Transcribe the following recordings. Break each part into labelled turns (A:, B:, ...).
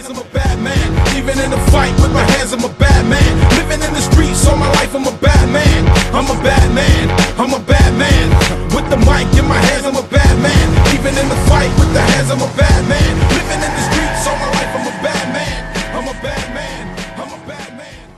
A: I'm a bad man. Even in the fight with my hands, I'm a bad man. Living in the streets all my life, I'm a bad man. I'm a bad man, I'm a bad man. With the mic in my hands, I'm a bad man. Even in the fight with the hands, I'm a bad man. Living in the streets all my life, I'm a bad man. I'm a bad man, I'm a bad man.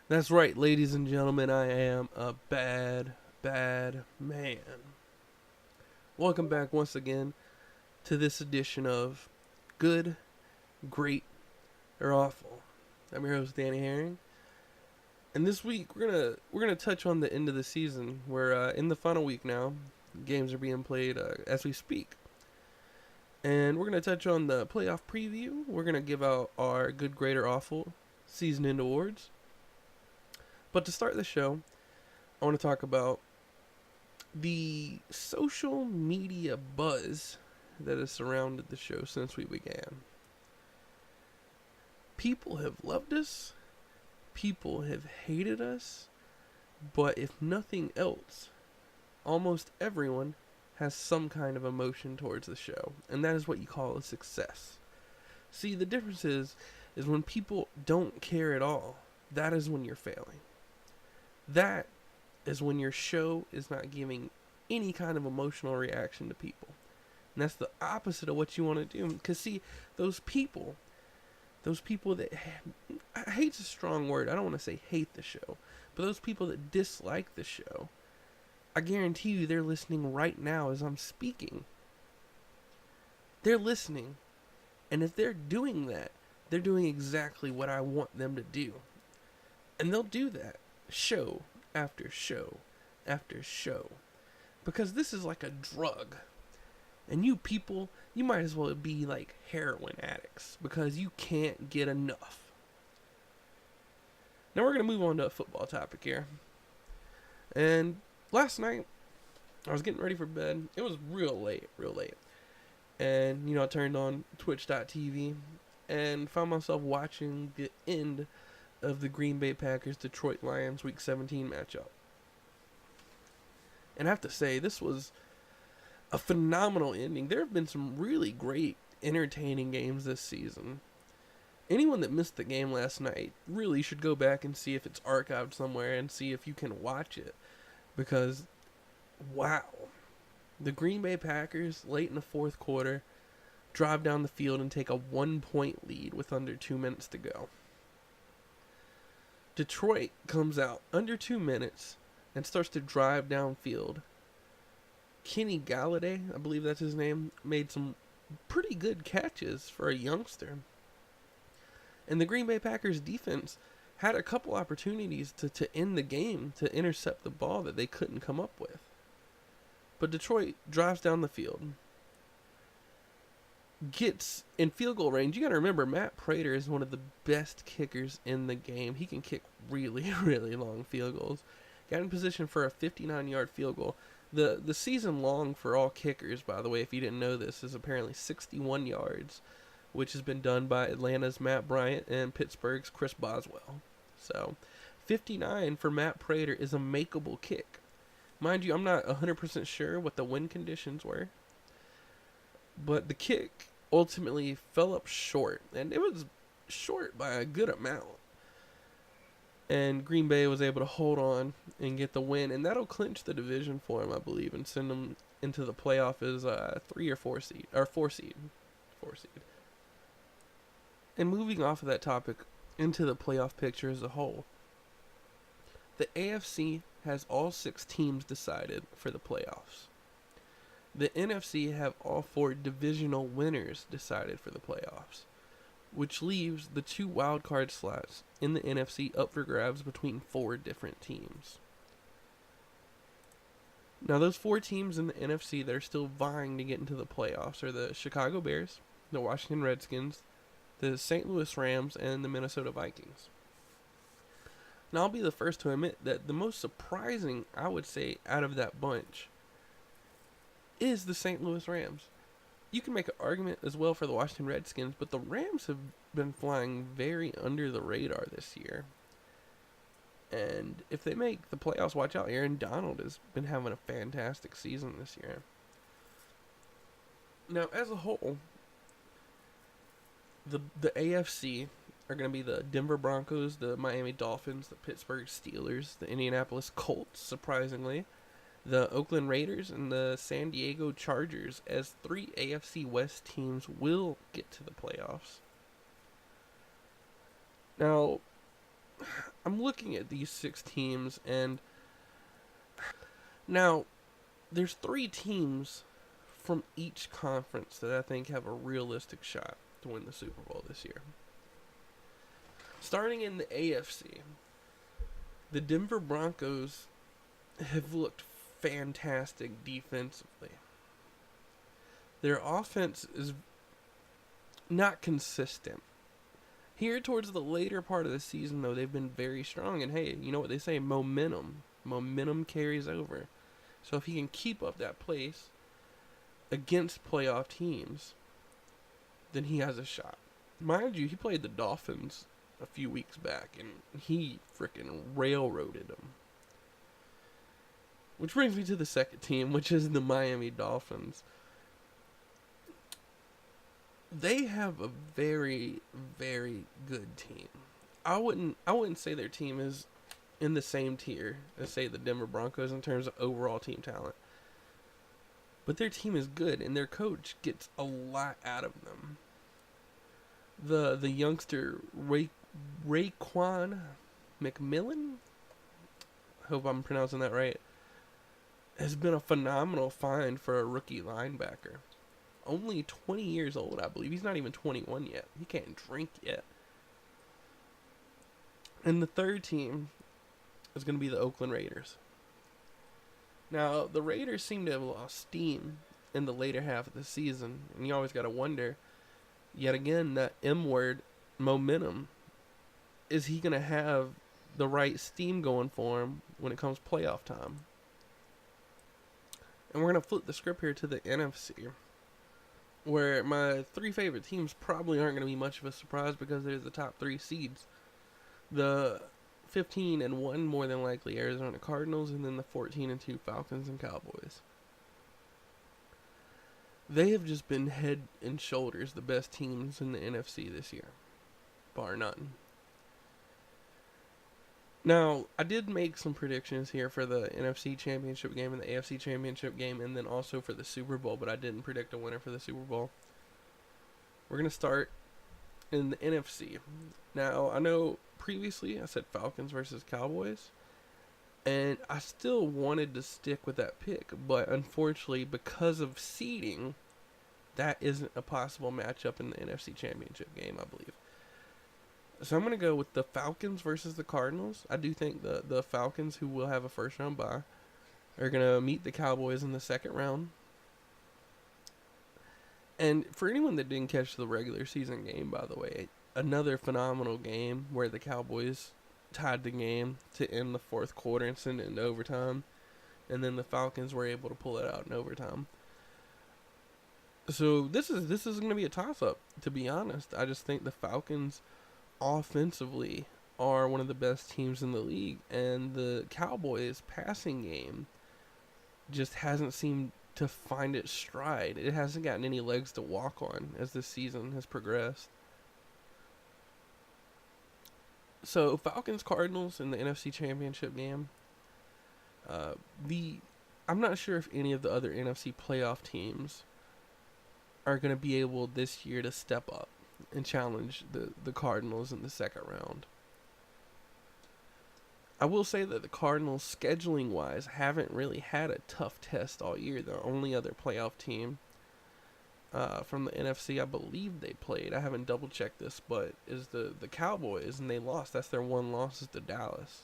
B: That's right, ladies and gentlemen, I am a bad man. Welcome back once again to this edition of Good, Great, or Awful. I'm your host, Danny Herring, and this week we're gonna touch on the end of the season. We're in the final week now. Games are being played as we speak, and we're gonna touch on the playoff preview. We're gonna give out our Good, Great, or Awful season end awards. But to start the show, I want to talk about the social media buzz that has surrounded the show since we began. People have loved us, people have hated us, but if nothing else, almost everyone has some kind of emotion towards the show, and that is what you call a success. See, the difference is when people don't care at all, that is when you're failing. That is when your show is not giving any kind of emotional reaction to people. And that's the opposite of what you want to do. Because, see, those people that, hate's a strong word. I don't want to say hate the show. But those people that dislike the show, I guarantee you they're listening right now as I'm speaking. They're listening. And if they're doing that, they're doing exactly what I want them to do. And they'll do that show after show after show. Because this is like a drug. And you people, you might as well be like heroin addicts. Because you can't get enough. Now we're going to move on to a football topic here. And last night, I was getting ready for bed. It was real late. And, I turned on twitch.tv and found myself watching the end of the Green Bay Packers Detroit Lions Week 17 matchup. And I have to say, this was a phenomenal ending. There have been some really great, entertaining games this season. Anyone that missed the game last night really should go back and see if it's archived somewhere and see if you can watch it. Because, wow. The Green Bay Packers, late in the fourth quarter, drive down the field and take a 1-point lead with under 2 minutes to go. Detroit comes out under 2 minutes and starts to drive downfield. Kenny Galladay, I believe that's his name, made some pretty good catches for a youngster. And the Green Bay Packers defense had a couple opportunities to end the game, to intercept the ball that they couldn't come up with. But Detroit drives down the field, gets in field goal range. You got to remember, Matt Prater is one of the best kickers in the game. He can kick really, really long field goals. Got in position for a 59-yard field goal. The season long for all kickers, by the way, if you didn't know this, is apparently 61 yards, which has been done by Atlanta's Matt Bryant and Pittsburgh's Chris Boswell. So, 59 for Matt Prater is a makeable kick. Mind you, I'm not 100% sure what the wind conditions were, but the kick ultimately fell up short, and it was short by a good amount. And Green Bay was able to hold on and get the win, and that'll clinch the division for them, I believe, and send them into the playoff as a 4 seed. And moving off of that topic into the playoff picture as a whole, the AFC has all 6 teams decided for the playoffs. The NFC have all 4 divisional winners decided for the playoffs, which leaves the 2 wildcard slots in the NFC up for grabs between 4 different teams. Now, those 4 teams in the NFC that are still vying to get into the playoffs are the Chicago Bears, the Washington Redskins, the St. Louis Rams, and the Minnesota Vikings. Now, I'll be the first to admit that the most surprising, I would say, out of that bunch is the St. Louis Rams. You can make an argument as well for the Washington Redskins, but the Rams have been flying very under the radar this year. And if they make the playoffs, watch out. Aaron Donald has been having a fantastic season this year. Now, as a whole, The AFC are going to be the Denver Broncos, the Miami Dolphins, the Pittsburgh Steelers, the Indianapolis Colts, surprisingly, the Oakland Raiders, and the San Diego Chargers, as 3 AFC West teams will get to the playoffs. Now, I'm looking at these 6 teams, and now there's 3 teams from each conference that I think have a realistic shot to win the Super Bowl this year. Starting in the AFC, the Denver Broncos have looked fantastic defensively. Their offense is not consistent. Here towards the later part of the season, though, they've been very strong. And hey, you know what they say, momentum. Momentum carries over. So if he can keep up that pace against playoff teams, then he has a shot. Mind you, he played the Dolphins a few weeks back, and he freaking railroaded them. Which brings me to the second team, which is the Miami Dolphins. They have a very, very good team. I wouldn't say their team is in the same tier as, say, the Denver Broncos in terms of overall team talent. But their team is good, and their coach gets a lot out of them. The youngster Raekwon McMillan, hope I'm pronouncing that right, has been a phenomenal find for a rookie linebacker. Only 20 years old, I believe. He's not even 21 yet. He can't drink yet. And the third team is going to be the Oakland Raiders. Now, the Raiders seem to have lost steam in the later half of the season, and you always got to wonder, yet again, that M word, momentum. Is he going to have the right steam going for him when it comes playoff time? And we're going to flip the script here to the NFC, where my 3 favorite teams probably aren't going to be much of a surprise because they're the top 3 seeds. The 15-1 more than likely Arizona Cardinals, and then the 14-2 Falcons and Cowboys. They have just been head and shoulders the best teams in the NFC this year, bar none. Now, I did make some predictions here for the NFC Championship game and the AFC Championship game, and then also for the Super Bowl, but I didn't predict a winner for the Super Bowl. We're going to start in the NFC. Now, I know previously I said Falcons versus Cowboys, and I still wanted to stick with that pick, but unfortunately, because of seeding, that isn't a possible matchup in the NFC Championship game, I believe. So I'm going to go with the Falcons versus the Cardinals. I do think the Falcons, who will have a first-round bye, are going to meet the Cowboys in the second round. And for anyone that didn't catch the regular season game, by the way, another phenomenal game where the Cowboys tied the game to end the fourth quarter and send it into overtime. And then the Falcons were able to pull it out in overtime. So this is going to be a toss-up, to be honest. I just think the Falcons offensively are one of the best teams in the league, and the Cowboys passing game just hasn't seemed to find its stride. It hasn't gotten any legs to walk on as this season has progressed. So Falcons Cardinals in the NFC Championship game. I'm not sure if any of the other NFC playoff teams are going to be able this year to step up and challenge the Cardinals in the second round. I will say that the Cardinals, scheduling-wise, haven't really had a tough test all year. The only other playoff team from the NFC I believe they played, I haven't double-checked this, but is the Cowboys, and they lost. That's their one loss, is to Dallas.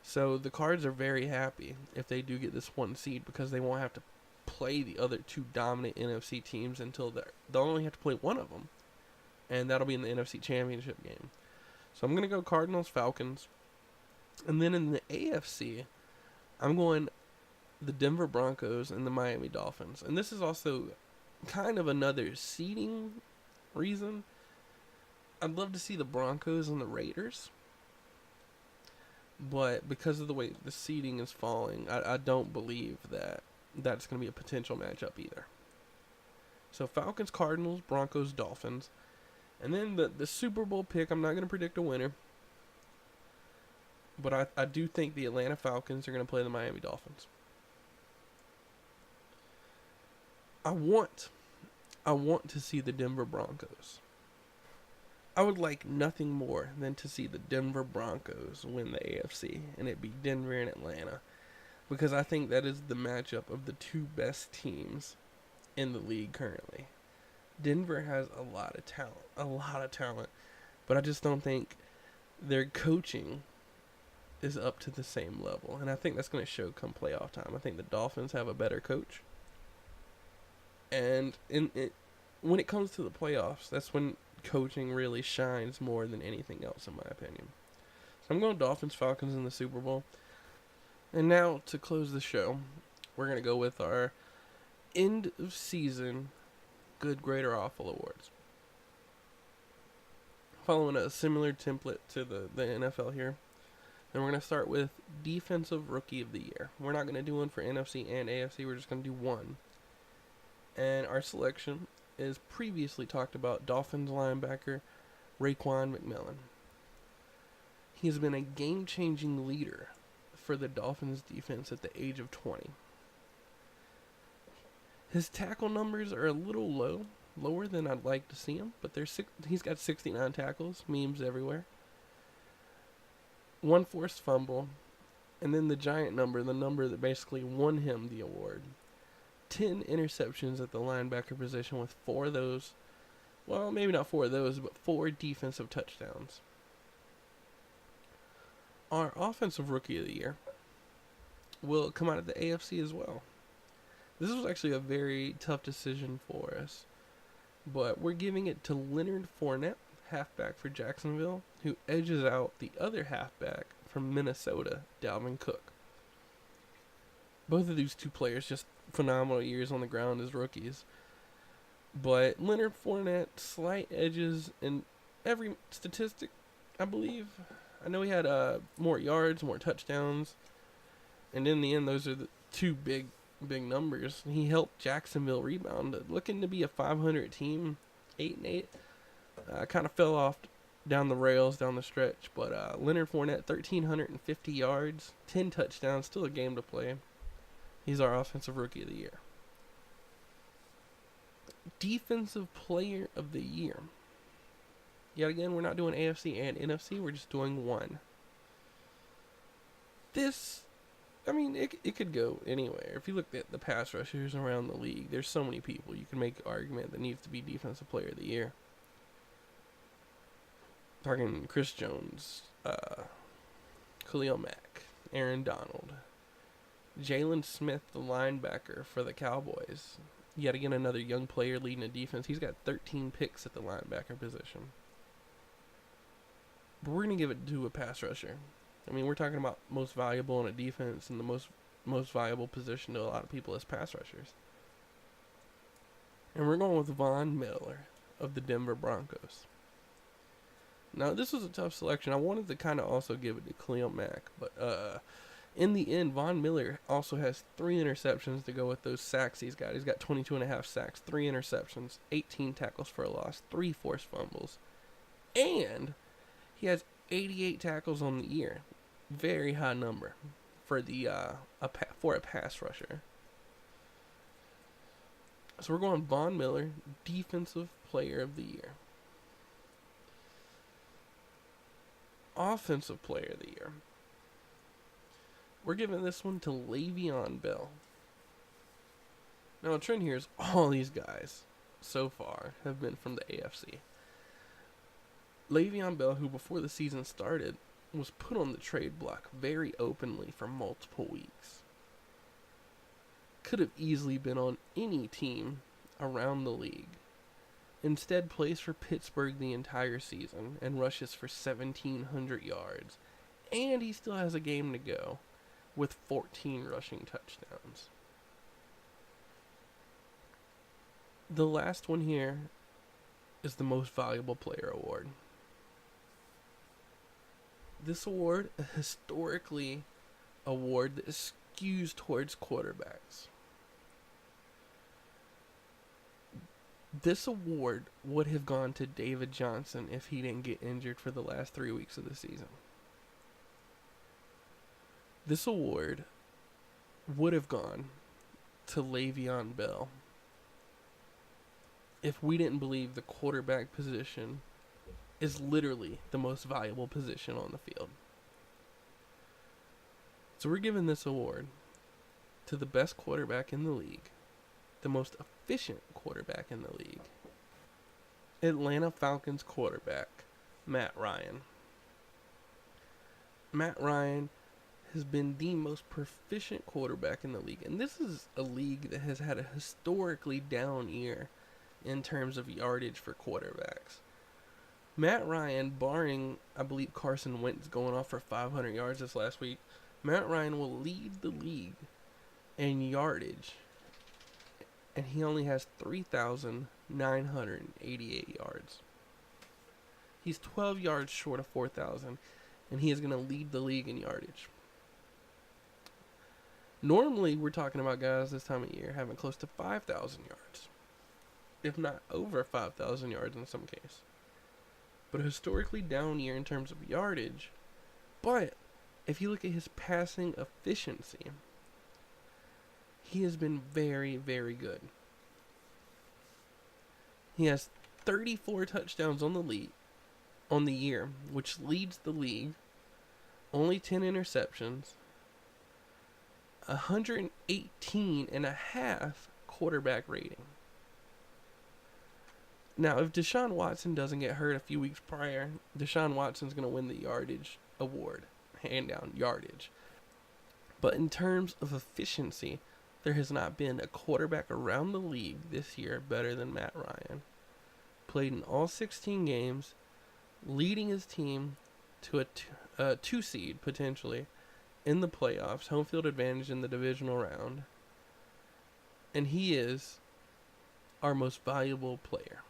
B: So the Cards are very happy if they do get this 1 seed, because they won't have to play the other 2 dominant NFC teams until they'll only have to play one of them, and that'll be in the NFC Championship game. So I'm going to go Cardinals, Falcons, and then in the AFC, I'm going the Denver Broncos and the Miami Dolphins. And this is also kind of another seeding reason. I'd love to see the Broncos and the Raiders, but because of the way the seeding is falling, I don't believe that that's going to be a potential matchup either. So Falcons, Cardinals, Broncos, Dolphins. And then the Super Bowl pick, I'm not going to predict a winner. But I do think the Atlanta Falcons are going to play the Miami Dolphins. I want to see the Denver Broncos. I would like nothing more than to see the Denver Broncos win the AFC, and it be Denver and Atlanta, because I think that is the matchup of the two best teams in the league currently. Denver has a lot of talent, but I just don't think their coaching is up to the same level, and I think that's going to show come playoff time. I think the Dolphins have a better coach, and when it comes to the playoffs, that's when coaching really shines more than anything else, in my opinion. So I'm going Dolphins, Falcons in the Super Bowl. And now, to close the show, we're going to go with our end of season good, great, or awful awards. Following a similar template to the NFL here. And we're going to start with Defensive Rookie of the Year. We're not going to do one for NFC and AFC. We're just going to do one. And our selection is previously talked about Dolphins linebacker Raekwon McMillan. He's been a game-changing leader for the Dolphins defense at the age of 20. His tackle numbers are a little lower than I'd like to see him, but he's got 69 tackles, memes everywhere. 1 forced fumble, and then the giant number, the number that basically won him the award. 10 interceptions at the linebacker position, with 4 of those, well, maybe not 4 of those, but 4 defensive touchdowns. Our Offensive Rookie of the Year will come out of the AFC as well. This was actually a very tough decision for us, but we're giving it to Leonard Fournette, halfback for Jacksonville, who edges out the other halfback from Minnesota, Dalvin Cook. Both of these two players just phenomenal years on the ground as rookies. But Leonard Fournette, slight edges in every statistic, I believe. I know he had more yards, more touchdowns. And in the end, those are the two big numbers. He helped Jacksonville rebound. Looking to be a 500 team, 8-8. Kind of fell off down the rails, down the stretch. But Leonard Fournette, 1,350 yards, 10 touchdowns, still a game to play. He's our Offensive Rookie of the Year. Defensive Player of the Year. Yet again, we're not doing AFC and NFC. We're just doing one. This, I mean, it could go anywhere. If you look at the pass rushers around the league, there's so many people. You can make an argument that needs to be Defensive Player of the Year. Talking Chris Jones, Khalil Mack, Aaron Donald, Jalen Smith, the linebacker for the Cowboys. Yet again, another young player leading a defense. He's got 13 picks at the linebacker position. But we're going to give it to a pass rusher. I mean, we're talking about most valuable in a defense, and the most valuable position to a lot of people is pass rushers. And we're going with Von Miller of the Denver Broncos. Now, this was a tough selection. I wanted to kind of also give it to Khalil Mack, but in the end, Von Miller also has 3 interceptions to go with those sacks he's got. He's got 22.5 sacks, 3 interceptions, 18 tackles for a loss, 3 forced fumbles, and he has 88 tackles on the year. Very high number for for a pass rusher. So we're going Von Miller, Defensive Player of the Year. Offensive Player of the Year. We're giving this one to Le'Veon Bell. Now, the trend here is all these guys so far have been from the AFC. Le'Veon Bell, who before the season started, was put on the trade block very openly for multiple weeks. Could have easily been on any team around the league. Instead, plays for Pittsburgh the entire season and rushes for 1,700 yards. And he still has a game to go with 14 rushing touchdowns. The last one here is the Most Valuable Player Award. This award, a historically award that skews towards quarterbacks. This award would have gone to David Johnson if he didn't get injured for the last 3 weeks of the season. This award would have gone to Le'Veon Bell if we didn't believe the quarterback position is literally the most valuable position on the field. So we're giving this award to the best quarterback in the league, the most efficient quarterback in the league, Atlanta Falcons quarterback, Matt Ryan. Matt Ryan has been the most proficient quarterback in the league, and this is a league that has had a historically down year in terms of yardage for quarterbacks. Matt Ryan, barring, I believe, Carson Wentz going off for 500 yards this last week, Matt Ryan will lead the league in yardage, and he only has 3,988 yards. He's 12 yards short of 4,000, and he is going to lead the league in yardage. Normally, we're talking about guys this time of year having close to 5,000 yards, if not over 5,000 yards in some case. But a historically down year in terms of yardage. But if you look at his passing efficiency, he has been very, very good. He has 34 touchdowns on the year, which leads the league. Only 10 interceptions. 118.5 quarterback rating. Now, if Deshaun Watson doesn't get hurt a few weeks prior, Deshaun Watson's going to win the yardage award. Hand down yardage. But in terms of efficiency, there has not been a quarterback around the league this year better than Matt Ryan. Played in all 16 games, leading his team to a 2 seed, potentially, in the playoffs, home field advantage in the divisional round. And he is our most valuable player.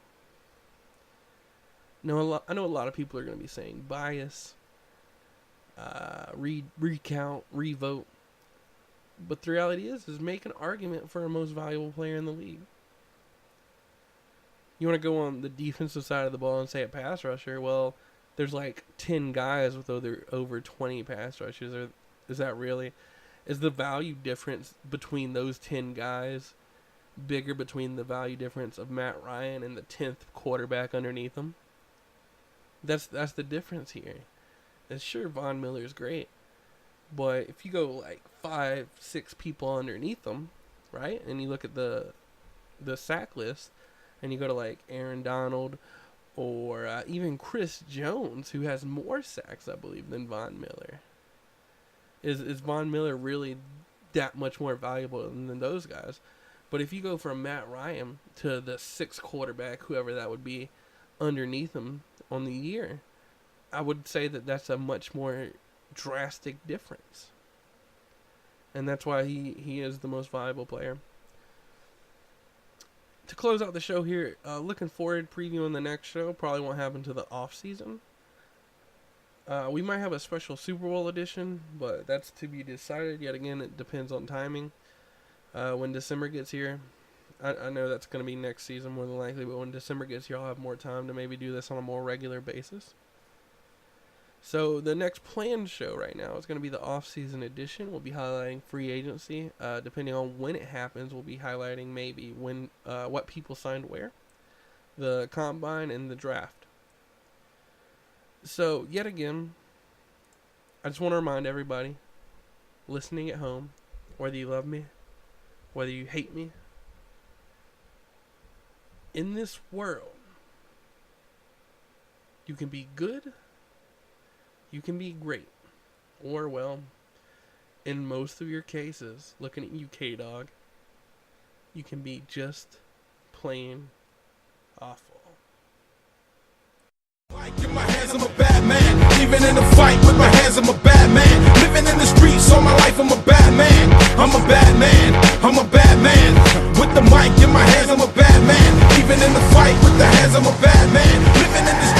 B: Now, I know a lot of people are going to be saying bias, recount, revote. But the reality is make an argument for a most valuable player in the league. You want to go on the defensive side of the ball and say a pass rusher? Well, there's like 10 guys with over 20 pass rushes. Is that really? Is the value difference between those 10 guys bigger between the value difference of Matt Ryan and the 10th quarterback underneath him? That's the difference here. And sure, Von Miller's great. But if you go like 5-6 people underneath them, right? And you look at the sack list, and you go to like Aaron Donald or even Chris Jones, who has more sacks, I believe, than Von Miller. Is Von Miller really that much more valuable than those guys? But if you go from Matt Ryan to the 6th quarterback, whoever that would be, underneath him on the year, I would say that that's a much more drastic difference. And that's why he is the most valuable player. To close out the show here, looking forward, previewing the next show. Probably won't happen to the off season. We might have a special Super Bowl edition, but that's to be decided. Yet again, it depends on timing. When December gets here, I know that's going to be next season more than likely, but when December gets here, I'll have more time to maybe do this on a more regular basis. So the next planned show right now is going to be the off-season edition. We'll be highlighting free agency. Depending on when it happens, we'll be highlighting maybe when what people signed where, the combine, and the draft. So yet again, I just want to remind everybody listening at home, whether you love me, whether you hate me, in this world, you can be good, you can be great, or, well, in most of your cases, looking at you, K-Dog, you can be just plain awful.
A: Like in my hands, I'm a bad man. Even in a fight with my hands, I'm a bad man. Living in the streets all my life, I'm a bad man. I'm a bad man. I'm a bad man. With the mic in my hands, I'm a bad man. Even in the fight with the hands, I'm a bad man. Living in the